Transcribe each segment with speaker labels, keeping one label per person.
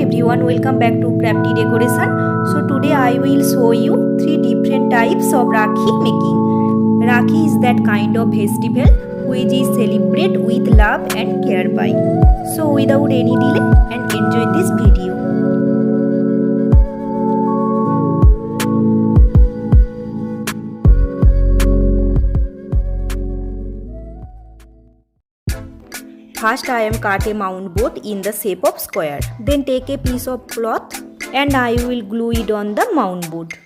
Speaker 1: everyone, welcome back to Crafty Decoration. So today I will show you 3 different types of Rakhi making. Rakhi is that kind of festival which is celebrated with love and care by. So without any delay and enjoy this video. First I am cut a mound board in the shape of square. Then take a piece of cloth and I will glue it on the mound board.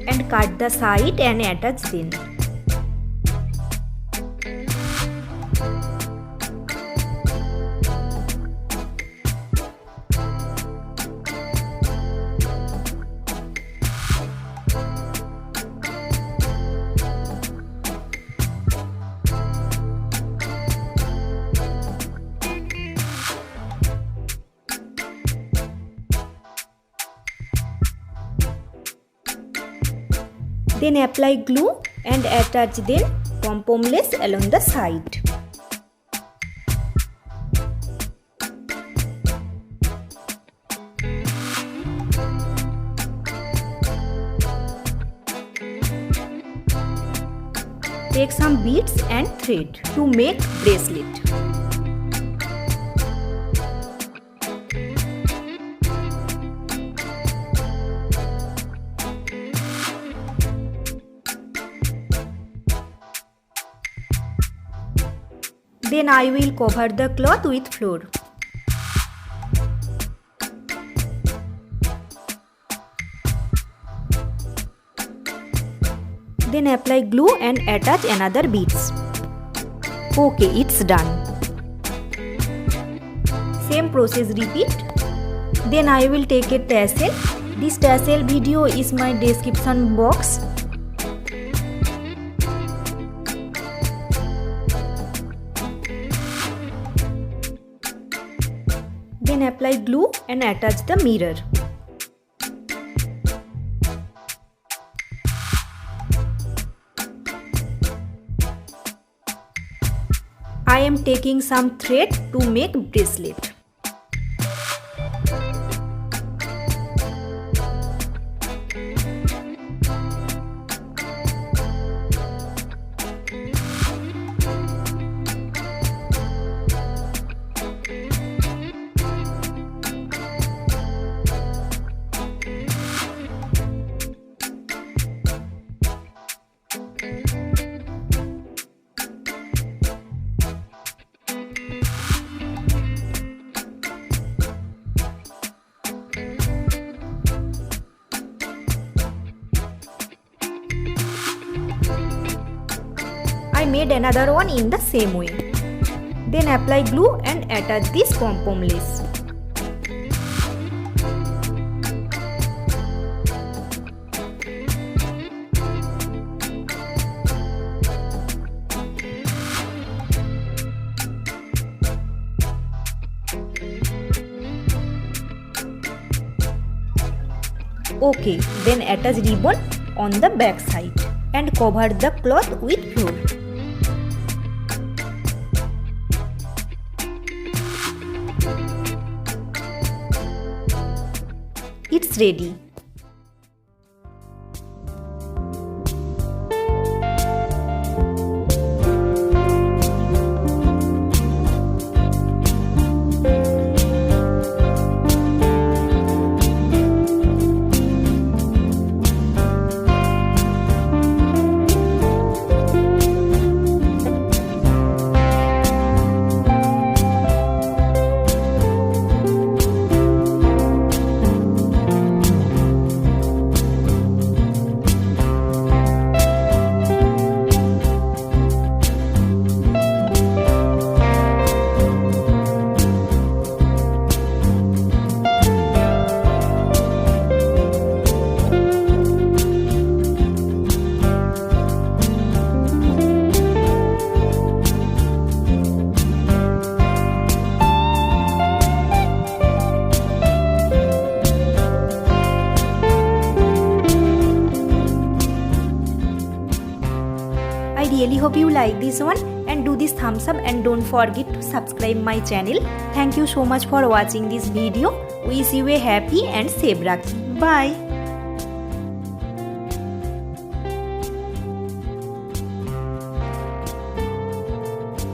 Speaker 1: And cut the side and attach them. Then apply glue and attach them Pompomlace along the side. Take some beads and thread to make bracelet. Then I will cover the cloth with flour. Then apply glue and attach another beads. Okay, it's done. Same process repeat. Then I will take a tassel. This tassel video is my description box. Then apply glue and attach the mirror. I am taking some thread to make bracelet. I made another one in the same way. Then apply glue and attach this Pompomlace. Okay, then attach ribbon on the back side and cover the cloth with flour. It's ready. Hope you like this one and do this thumbs up and don't forget to subscribe my channel. Thank you so much for watching this video. Wish you a happy and safe Rakhi. Bye.